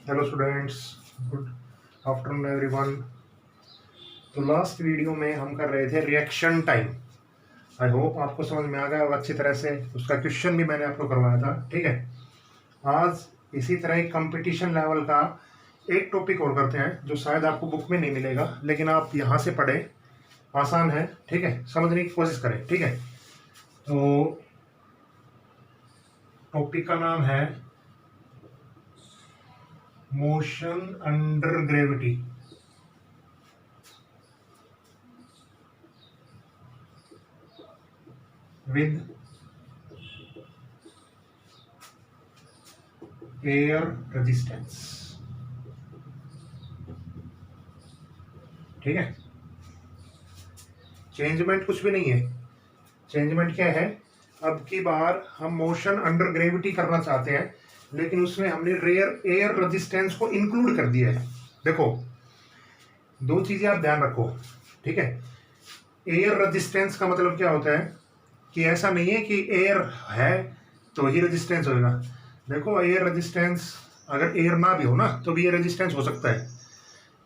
Hello students, good afternoon everyone. तो last video में हम कर रहे थे रिएक्शन टाइम। आई होप आपको समझ में आ गया होगा अच्छी तरह से। उसका क्वेश्चन भी मैंने आपको करवाया था, ठीक है। आज इसी तरह एक कंपटीशन लेवल का एक टॉपिक और करते हैं जो शायद आपको बुक में नहीं मिलेगा, लेकिन आप यहाँ से पढ़ें, आसान है, ठीक है। समझने की कोशिश करें, ठीक है। तो टॉपिक का नाम है motion under gravity. With air resistance, ठीक है। चेंजमेंट कुछ भी नहीं है। चेंजमेंट क्या है, अब की बार हम मोशन अंडर ग्रेविटी करना चाहते हैं, लेकिन उसमें हमने रेयर एयर रेजिस्टेंस को इंक्लूड कर दिया है। देखो, दो चीजें आप ध्यान रखो, ठीक है। एयर रेजिस्टेंस का मतलब क्या होता है कि ऐसा नहीं है कि एयर है तो ही रेजिस्टेंस होगा। देखो, एयर रेजिस्टेंस अगर एयर ना भी हो ना तो भी ये रेजिस्टेंस हो सकता है।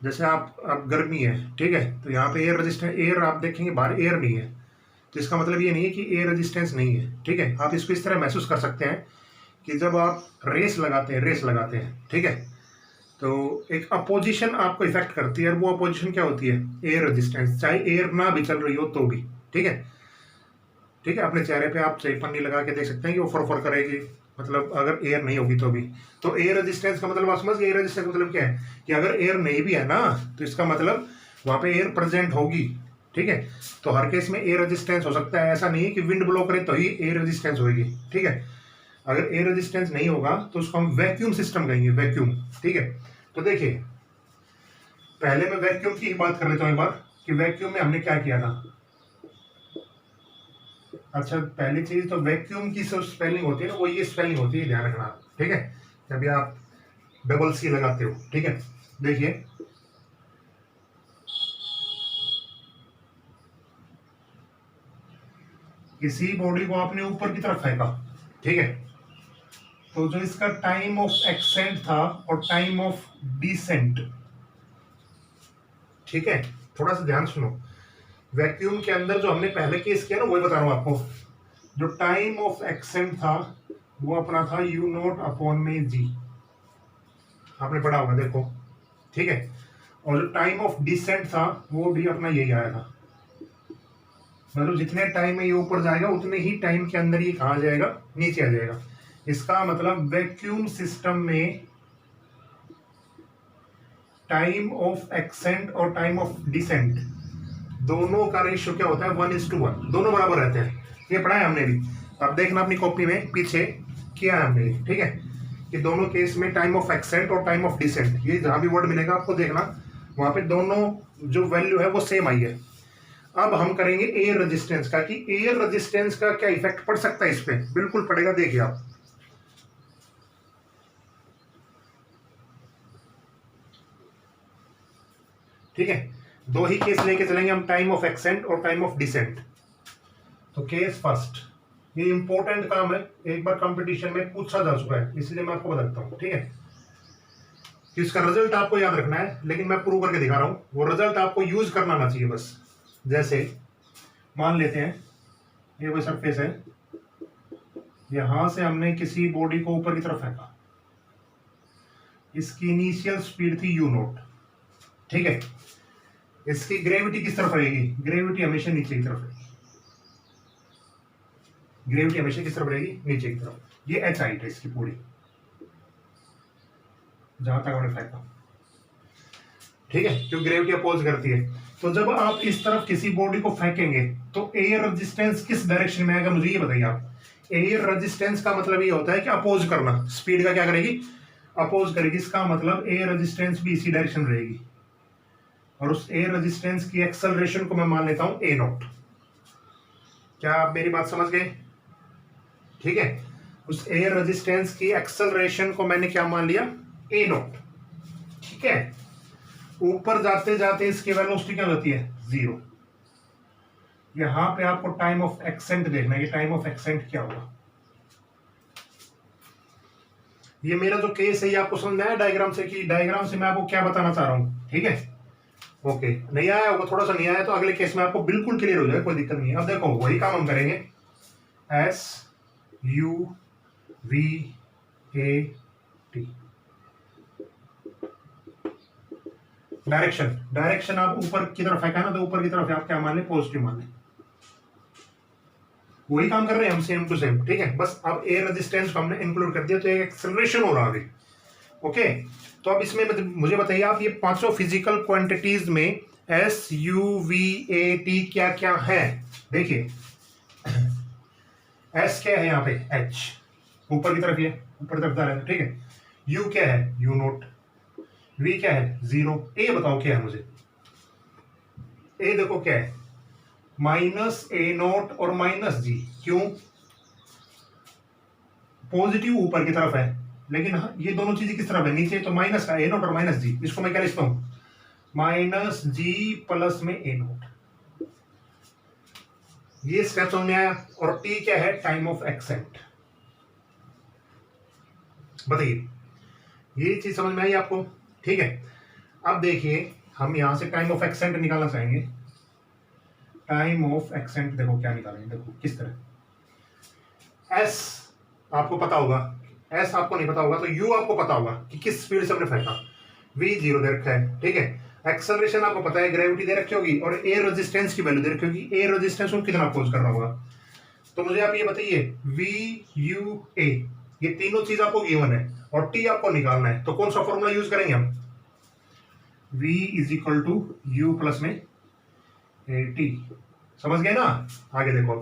जैसे आप गर्मी है, ठीक है, तो यहाँ पे एयर रेजिस्टेंस, एयर आप देखेंगे बाहर एयर नहीं है, तो इसका मतलब ये नहीं है कि एयर रेजिस्टेंस नहीं है, ठीक है। आप इसको इस तरह महसूस कर सकते हैं कि जब आप रेस लगाते हैं, ठीक है, तो एक अपोजिशन आपको इफेक्ट करती है, और वो अपोजिशन क्या होती है, एयर रेजिस्टेंस, चाहे एयर ना भी चल रही हो तो भी, ठीक है। ठीक है, अपने चेहरे पे आप चाहे पन्नी लगा के देख सकते हैं कि वो फर करेगी, मतलब अगर एयर नहीं होगी तो भी। तो एयर रेजिस्टेंस का मतलब आप समझ गए। एयर रेजिस्टेंस मतलब क्या है कि अगर एयर नहीं भी है ना तो इसका मतलब वहां पे एयर प्रेजेंट होगी, ठीक है। तो हर केस में एयर रेजिस्टेंस हो सकता है। ऐसा नहीं है कि विंड ब्लो करे तो ही एयर रेजिस्टेंस होगी, ठीक है। अगर एयर रेजिस्टेंस नहीं होगा तो उसको हम वैक्यूम सिस्टम कहेंगे, वैक्यूम, ठीक है। तो देखिए, पहले मैं वैक्यूम की बात कर लेता हूँ एक बार कि वैक्यूम में हमने क्या किया था। अच्छा, पहली चीज तो वैक्यूम की जो स्पेलिंग होती है ना, वो ये स्पेलिंग होती है, ध्यान रखना, ठीक है। जब आप डबल सी लगाते हो, ठीक है। देखिए, किसी बॉडी को आपने ऊपर की तरफ फेंका, ठीक है, तो जो इसका टाइम ऑफ एक्सेंट था और टाइम ऑफ डिसेंट, ठीक है, थोड़ा सा ध्यान सुनो। वैक्यूम के अंदर जो हमने पहले केस किया ना, वही बता रहा हूं आपको। जो टाइम ऑफ एक्सेंट था वो अपना था यू नॉट अपॉन में जी, आपने पढ़ा होगा, देखो, ठीक है। और जो टाइम ऑफ डिसेंट था वो भी अपना यही आया था। मतलब जितने टाइम में ये ऊपर जाएगा उतने ही टाइम के अंदर ये कहाँ जाएगा, नीचे आ जाएगा। इसका मतलब वैक्यूम सिस्टम में टाइम ऑफ एक्सेंट और टाइम ऑफ डिसेंट दोनों का रेशियो क्या होता है, 1:1, दोनों बराबर रहते हैं। ये पढ़ा है हमने भी, अब देखना अपनी कॉपी में पीछे किया है हमने, ठीक है, कि दोनों केस में टाइम ऑफ एक्सेंट और टाइम ऑफ डिसेंट, ये जहां भी वर्ड मिलेगा आपको देखना, वहां पे दोनों जो वैल्यू है वो सेम आई है। अब हम करेंगे एयर रेजिस्टेंस का, कि एयर रेजिस्टेंस का क्या इफेक्ट पड़ सकता है इस पे। बिल्कुल पड़ेगा, देखिए आप, ठीक है। दो ही केस लेके चलेंगे हम, टाइम ऑफ एक्सेंट और टाइम ऑफ डिसेंट। तो केस फर्स्ट, ये इंपॉर्टेंट काम है, एक बार कंपटीशन में पूछा जा चुका है, इसलिए मैं आपको बताता हूं, ठीक है। कि इसका रिजल्ट आपको याद रखना है, लेकिन मैं प्रूव करके दिखा रहा हूं, वो रिजल्ट आपको यूज करना आना चाहिए बस। जैसे मान लेते हैं ये कोई सरफेस है, यहां से हमने किसी बॉडी को ऊपर की तरफ फेंका, इसकी इनिशियल स्पीड थी यू नॉट, ठीक है। इसकी ग्रेविटी किस तरफ रहेगी, ग्रेविटी हमेशा नीचे की तरफ रहेगी, ग्रेविटी हमेशा किस तरफ रहेगी, नीचे की तरफ। ये एच हाइट है इसकी पूरी, जहां तक हमने फेंका, ठीक है, क्योंकि ग्रेविटी अपोज करती है। तो जब आप इस तरफ किसी बॉडी को फेंकेंगे तो एयर रेजिस्टेंस किस डायरेक्शन में आएगा, मुझे ये बताइए आप। एयर रेजिस्टेंस का मतलब ये होता है कि अपोज करना, स्पीड का क्या करेगी, अपोज करेगी। इसका मतलब एयर रेजिस्टेंस भी इसी डायरेक्शन रहेगी, और उस एयर रेजिस्टेंस की एक्सेलरेशन को मैं मान लेता हूं ए नॉट। क्या आप मेरी बात समझ गए, ठीक है। उस एयर रेजिस्टेंस की एक्सेलरेशन को मैंने क्या मान लिया, ए नॉट, ठीक है। ऊपर जाते जाते इसकी वेलोसिटी क्या होती है, 0। यहां पे आपको टाइम ऑफ एक्सेंट देखना है कि टाइम ऑफ एक्सेंट क्या होगा। ये मेरा जो केस है ये आपको समझ में आया डायग्राम से, कि डायग्राम से मैं आपको क्या बताना चाह रहा हूँ, ठीक है। ओके, नहीं आया होगा, थोड़ा सा नहीं आया तो अगले केस में आपको बिल्कुल क्लियर हो जाएगा, कोई दिक्कत नहीं है। अब देखो वही काम हम करेंगे, S U V A T. Direction, direction आप ऊपर की तरफ है ना, तो ऊपर की तरफ आप क्या मान लें, पॉजिटिव मान लें। वही काम कर रहे हैं हम, सेम टू सेम, ठीक है। बस अब एयर रेजिस्टेंस को हमने इंक्लूड कर दिया तो एक एक्सेलरेशन हो रहा है। ओके, तो अब इसमें मुझे बताइए आप, ये पांचों फिजिकल क्वांटिटीज में S U V A T क्या क्या है। देखिए एस क्या है यहाँ पे, एच ऊपर की तरफ, ये ऊपर की तरफ जा रहा है, ठीक है। यू क्या है, यू नोट। वी क्या है, 0। ए बताओ क्या है मुझे, ए देखो क्या है, माइनस ए नोट और माइनस जी। क्यों, पॉजिटिव ऊपर की तरफ है, लेकिन ये दोनों चीजें किस तरफ है, नीचे। तो माइनस का ए नोट और माइनस जी, इसको मैं क्या लिखता हूं, माइनस जी प्लस में ए नोट। ये स्टेप समझ में आया। और टी क्या है, टाइम ऑफ एक्सेंट। बताइए ये चीज समझ में आई आपको, ठीक है। अब देखिए हम यहां से टाइम ऑफ एक्सेंट निकालना चाहेंगे। टाइम ऑफ एक्सेंट देखो क्या निकालेंगे, देखो किस तरह। एस आपको पता होगा, एस आपको नहीं पता होगा तो यू आपको पता होगा कि किस स्पीड से हमने फेंका। वी 0 दे रखा है, ठीक है। एक्सेलरेशन आपको पता है, ग्रेविटी दे रखी होगी, और एयर रेजिस्टेंस की वैल्यू दे रखी होगी। एयर रेजिस्टेंस को कितना अपोज कर रहा होगा। तो मुझे आप ये बताइए, वी यू ए, ये तीनों चीज आपको गिवन है और टी आपको निकालना है, तो कौन सा फॉर्मूला यूज करेंगे हम, v is equal to u plus में ए टी। समझ गए ना। आगे देखो,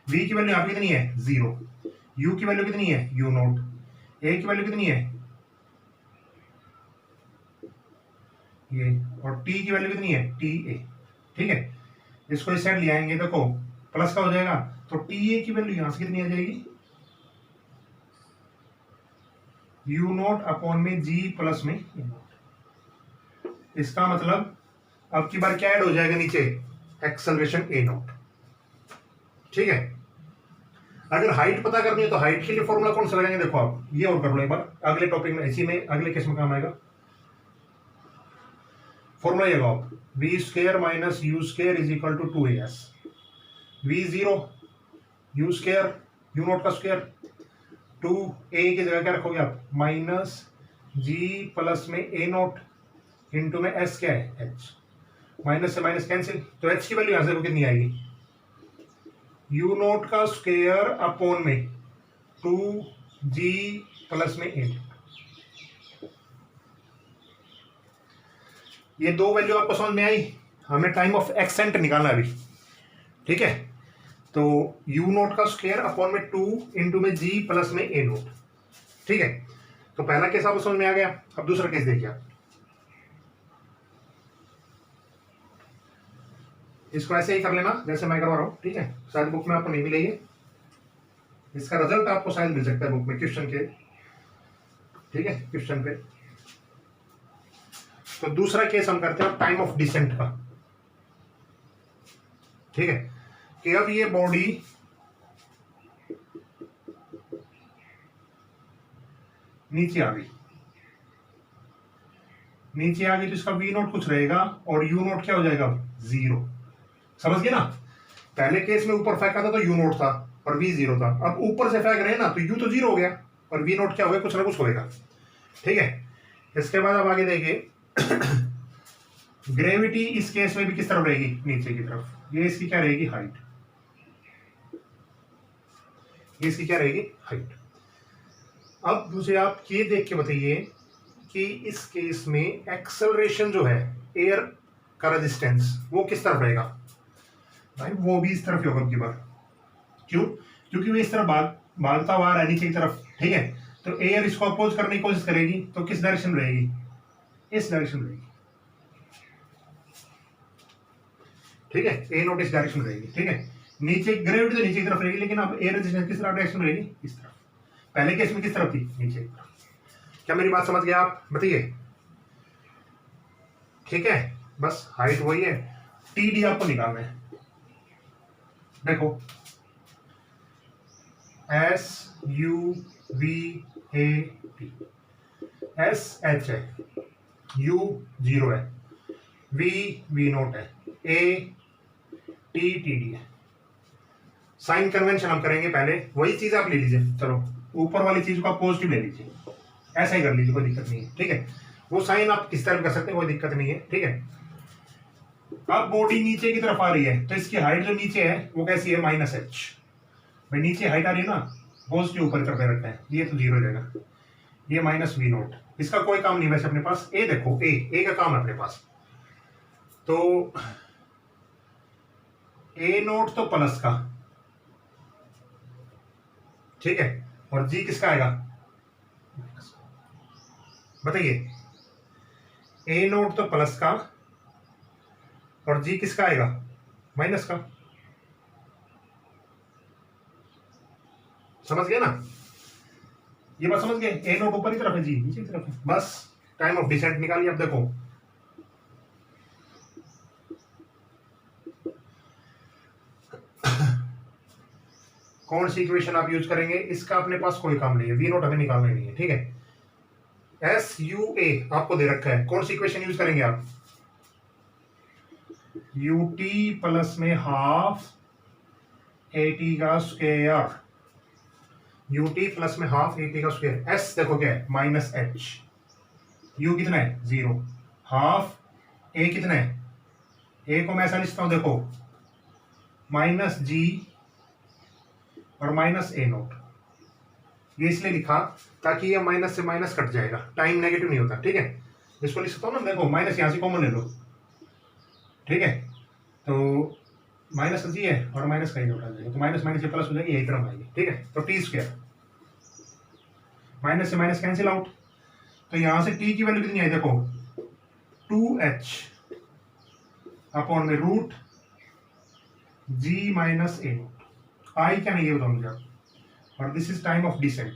v की वैल्यू यहाँ पे कितनी है, 0। u की वैल्यू कितनी है, u नोट। a की वैल्यू कितनी है, ये। और t की वैल्यू कितनी है, टी ए, ठीक है। इसको इस साइड ले आएंगे, देखो प्लस का हो जाएगा, तो टी ए की वैल्यू यहां से कितनी आ जाएगी, u नोट अपॉन में g प्लस में ए नोट। इसका मतलब अब की बार क्या ऐड हो जाएगा नीचे, एक्सेलरेशन ए नोट, ठीक है। अगर हाइट पता करनी है तो हाइट के लिए फॉर्मूला कौन सा लगाएंगे, देखो आप ये और कर लो एक बार, अगले टॉपिक में, इसी में अगले केस में काम आएगा। फॉर्मूला ये लगाओ, v square minus u square is equal to 2as। V 0, u square, u naught का स्क्वायर, 2a की जगह क्या रखोगे आप, माइनस जी प्लस में ए नोट इंटू में एस क्या है, एच। माइनस से माइनस कैंसिल, तो एच की वैल्यू यहां से कितनी आएगी, यू नोट का स्क्वायर अपॉन में 2g प्लस में ए। ये दो वैल्यू आपको समझ में आई। हमें टाइम ऑफ एक्सेंट निकालना अभी, ठीक है। तो यू नोट का स्क्वायर अपॉन में 2 इंटू में जी प्लस में ए नोट, ठीक है। तो पहला केस आपको समझ में आ गया। अब दूसरा केस देखिए आप, इसको ऐसे ही कर लेना जैसे मैं करवा रहा हूं, ठीक है। शायद बुक में आपको नहीं मिलेगी, इसका रिजल्ट आपको शायद मिल सकता है बुक में क्वेश्चन के, ठीक है, क्वेश्चन पे। तो दूसरा केस हम करते हैं टाइम ऑफ डिसेंट का, ठीक है। कि अब ये बॉडी नीचे आ गई, नीचे आ गई तो इसका वी नोट कुछ रहेगा और यू नोट क्या हो जाएगा, 0। समझ गए ना। पहले केस में ऊपर फेंका था तो यू नोट था और वी 0 था। अब ऊपर से फेंक रहे हैं ना, तो यू तो 0 हो गया और वी नोट क्या हो गया, कुछ ना कुछ होएगा, ठीक है। इसके बाद अब आगे देखिए, ग्रेविटी इस केस में भी किस तरफ रहेगी, नीचे की तरफ। ये इसकी क्या रहेगी, हाइट। ये इसकी क्या रहेगी, हाइट। अब मुझे आप ये देख के बताइए कि इस केस में एक्सेलरेशन जो है, एयर का रेजिस्टेंस, वो किस तरफ रहेगा, भाई वो भी इस तरफ ही होगा की बार। क्यों, क्योंकि वो इस तरफ भागता हुआ आ रहा है नीचे की तरफ, ठीक है। तो एयर इसको अपोज करने की कोशिश करेगी, तो किस डायरेक्शन में रहेगी, इस डायरेक्शन में रहेगी, ठीक है। ए नोट इस डायरेक्शन में रहेगी, ठीक है। नीचे ग्रेविटी तो नीचे की तरफ रहेगी, लेकिन अब एयर रेजिस्टेंस किस तरफ डायरेक्शन में रहेगी, इस तरफ। पहले केस में किस तरफ थी, नीचे की तरफ। क्या मेरी बात समझ गया आप, बताइए, ठीक है। बस हाइट वही है, टी डी आपको निकालना है। देखो S U V A T, S H है, यू जीरो है, वी वी नोट है, ए टी टी डी है। साइन कन्वेंशन हम करेंगे पहले, वही चीज आप ले लीजिए, चलो ऊपर वाली चीज को आप पॉजिटिव ले लीजिए, ऐसा ही कर लीजिए, कोई दिक्कत नहीं है, ठीक है। वो साइन आप किस तरह कर सकते हैं, कोई दिक्कत नहीं है, ठीक है। अब बॉडी नीचे की तरफ आ रही है, तो इसकी हाइट जो नीचे है वो कैसी है, माइनस एच। भाई नीचे हाइट आ रही है ना, पॉजिटिव ऊपर तरफ रखा है, ये तो जीरो हो जाएगा, ये माइनस वी नोट, इसका कोई काम नहीं वैसे अपने पास। ए देखो, ए का काम है अपने पास, तो ए नोट तो प्लस का, ठीक है, और जी किसका आएगा बताइए, ए नोट तो प्लस का और जी किसका आएगा, माइनस का। समझ गए ना, ये बात समझ गए। ए नोट ऊपर की तरफ है, जी नीचे की तरफ है, बस टाइम ऑफ डिसेंट निकालिए। अब देखो कौन सी इक्वेशन आप यूज करेंगे, इसका अपने पास कोई काम नहीं है, वी नोट हमें निकालना ही नहीं है, ठीक है। एस यू ए आपको दे रखा है, कौन सी इक्वेशन यूज करेंगे आप, यू टी प्लस में हाफ ए टी का स्क्वायर, यू टी प्लस में हाफ ए टी का स्क्वायर। एस देखो क्या है, माइनस एच, यू कितना है जीरो, हाफ ए कितना है, ए को मैं ऐसा लिखता हूं देखो, माइनस जी और माइनस ए नोट। ये इसलिए लिखा ताकि ये माइनस से माइनस कट जाएगा, टाइम नेगेटिव नहीं होता, ठीक है। इसको लिख सकता हूँ ना, देखो माइनस यहां से कॉमन ले लो, ठीक है, तो माइनस जी है और माइनस का ही नोट आ जाएगा, तो माइनस माइनस से प्लस हो जाएगी, यही तरफ आएगी, ठीक है। तो टी स्क्वायर, माइनस से माइनस कैंसिल आउट, तो यहां से टी की वैल्यू कितनी आई देखो, 2h अपॉन में root g minus a naught. आई क्या नहीं, ये बताओ मुझे आप, और this is time of descent.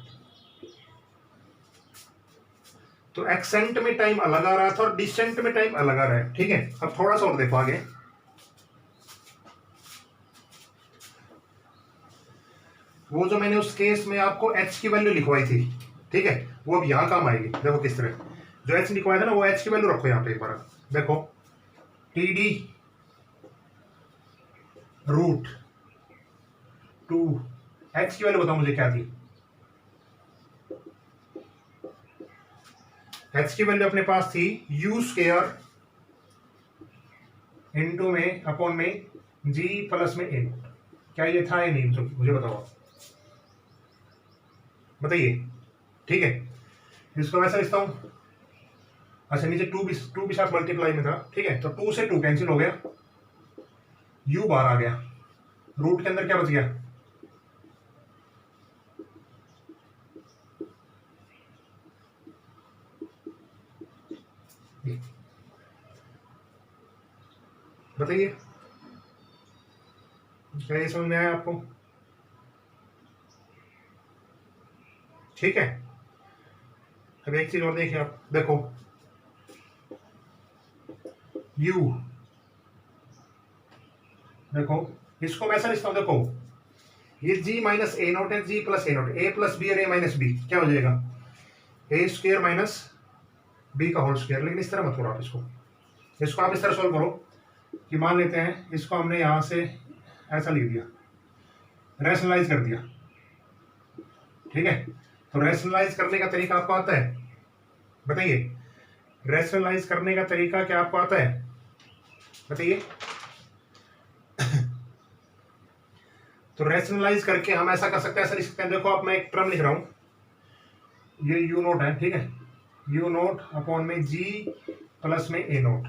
तो एक्सेंट में टाइम अलग आ रहा था और डिसेंट में टाइम अलग आ रहा है, ठीक है। अब थोड़ा सा और देखो आगे, वो जो मैंने उस केस में आपको h की वैल्यू लिखवाई थी, ठीक है, वो अब यहां काम आएगी। देखो किस तरह, जो h लिखवाया था ना, वो h की वैल्यू रखो यहां पे एक बार, देखो टी डी रूट 2, h की वैल्यू बताओ मुझे क्या थी, h की वैल्यू अपने पास थी u स्क्वायर इनटू में अपॉन में g प्लस में a। क्या ये था या नहीं, तो मुझे बताओ, बताइए, ठीक है। इसको वैसा लिखता हूं, अच्छा नीचे टू भी साथ मल्टीप्लाई में था, ठीक है, तो 2 से 2 कैंसिल हो गया, u बाहर आ गया, रूट के अंदर क्या बच गया, बताइए, क्या ये समझ में आया आपको, ठीक है। अब एक चीज और देखिए आप, देखो u, देखो इसको मैं ऐसा लिखता हूं, देखो ये g माइनस ए नोट है, g plus a naught, a plus b और a माइनस बी, क्या हो जाएगा, ए स्क्वायर माइनस बी का होल स्क्वायर। लेकिन इस तरह मत करो आप, इसको आप इस तरह सॉल्व करो कि मान लेते हैं इसको हमने यहां से ऐसा लिख दिया, रैशनलाइज कर दिया, ठीक है। तो रैशनलाइज करने का तरीका आपको आता है, बताइए, रैशनलाइज करने का तरीका क्या आपको आता है, बताइए। तो रैशनलाइज करके हम ऐसा कर सकते हैं, ऐसा लिख सकते हैं, देखो अब मैं एक टर्म लिख रहा हूं, ये यू नोट है, ठीक है, यू नोट अपॉन में जी प्लस में ए नोट,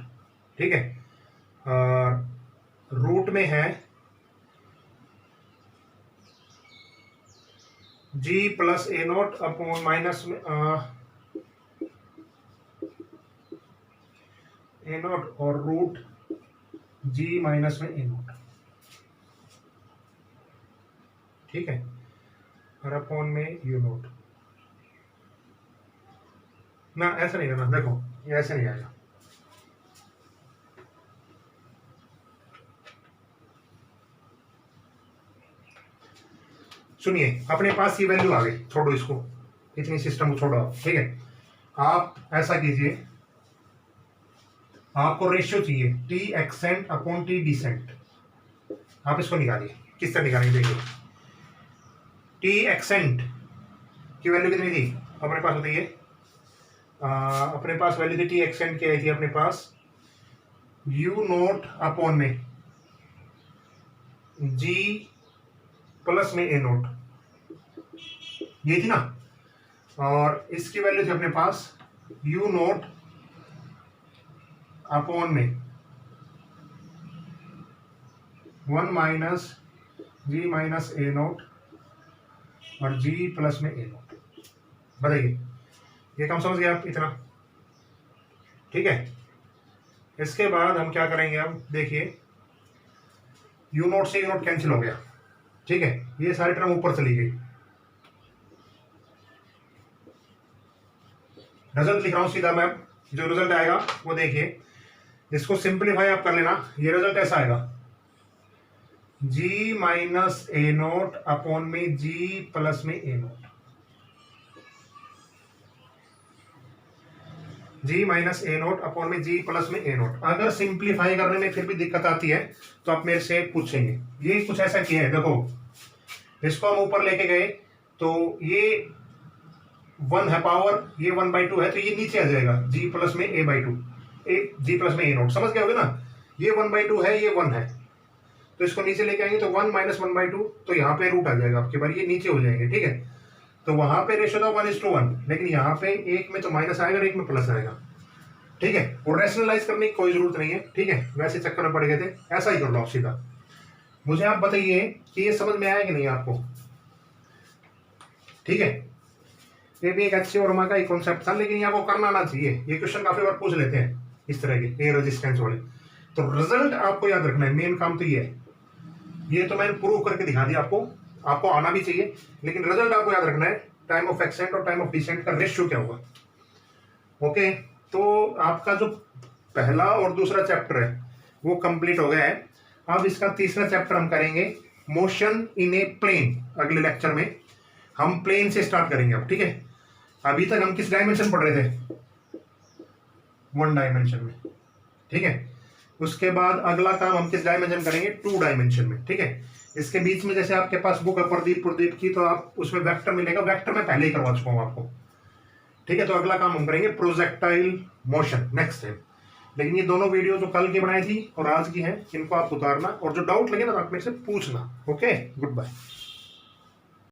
ठीक है, रूट में है जी plus a naught upon minus में ए नोट और रूट जी माइनस में ए नोट, ठीक है, और अपॉन में यू नोट ना, ऐसा नहीं करना, देखो ये ऐसे नहीं आएगा, सुनिए अपने पास ये वैल्यू आ गई, छोड़ो इसको, इतनी सिस्टम को छोड़ो, ठीक है। आप ऐसा कीजिए, आपको रेशियो चाहिए t ascent upon t descent. आप इसको निकालिए, किस तरह निकालेंगे देखिए। टी एक्सेंट की वैल्यू कितनी थी अपने पास, बताइए। अपने पास वैल्यू थी टी एक्सेंट की आई थी अपने पास यू नोट अपॉन में जी प्लस में ए नोट, ये थी ना। और इसकी वैल्यू थी अपने पास यू नोट अपॉन में 1 minus ji minus a note और जी प्लस में ए नोट। बताइए ये काम समझ गए आप इतना, ठीक है। इसके बाद हम क्या करेंगे, अब देखिए यू नोट से यू नोट कैंसिल हो गया, ठीक है। ये सारी टर्म ऊपर चली गई। रिजल्ट लिख रहा हूं सीधा मैं, जो रिजल्ट आएगा वो देखिए। इसको सिंप्लीफाई आप कर लेना, ये रिजल्ट ऐसा आएगा जी माइनस ए नोट अपॉन में जी प्लस में ए note, ji minus a naught upon में जी प्लस में ए नोट। अगर सिंप्लीफाई करने में फिर भी दिक्कत आती है तो आप मेरे से पूछेंगे। ये कुछ ऐसा किया है, देखो इसको हम ऊपर लेके गए तो ये 1 है पावर, ये 1/2 है, तो ये नीचे आ जाएगा जी प्लस में a/2, जी प्लस में ए नोट। समझ गए होगे ना, ये 1/2 है, ये 1 है, तो इसको नीचे लेके आएंगे तो 1 माइनस 1/2, तो यहाँ पे रूट आ जाएगा आपके बार, ये नीचे हो जाएंगे, ठीक है। तो वहां पे रेशियो था 1:1, लेकिन यहाँ पे एक में तो माइनस आएगा और एक में प्लस आएगा, ठीक है। और रैशनलाइज करने की कोई जरूरत नहीं है, ठीक है, वैसे चक्कर में पड़ गए थे, ऐसा ही कर लो आप सीधा। मुझे आप बताइए कि ये समझ में आया कि नहीं आपको, ठीक है। ये भी एक अच्छी और का कॉन्सेप्ट था, लेकिन आपको करना आना चाहिए। ये क्वेश्चन काफी बार पूछ लेते हैं इस तरह के एयर रेजिस्टेंस वाले। तो रिजल्ट आपको याद रखना है, मेन काम तो ये है। ये तो मैंने प्रूव करके दिखा दिया आपको, आपको आना भी चाहिए, लेकिन रिजल्ट आपको याद रखना है। टाइम ऑफ एक्सेंट और टाइम ऑफ डिसेंट का रेशियो क्या होगा, ओके। तो आपका जो पहला और दूसरा चैप्टर है वो कंप्लीट हो गया है। अब इसका तीसरा चैप्टर हम करेंगे, मोशन इन ए प्लेन। अगले लेक्चर में हम प्लेन से स्टार्ट करेंगे अब, ठीक है। अभी तक हम किस डायमेंशन पढ़ रहे थे, 1 डायमेंशन में, ठीक है। उसके बाद अगला काम हम किस डायमेंशन करेंगे, 2 डायमेंशन में, ठीक है। इसके बीच में जैसे आपके पास बुक है प्रदीप की, तो आप उसमें वेक्टर मिलेगा, वेक्टर में पहले ही करवा चुका हूं आपको, ठीक है। तो अगला काम हम करेंगे प्रोजेक्टाइल मोशन नेक्स्ट टाइम। लेकिन ये दोनों वीडियो जो कल की बनाई थी और आज की है, इनको आप उतारना, और जो डाउट लगे ना तो आप मेरे से पूछना, ओके। Good bye.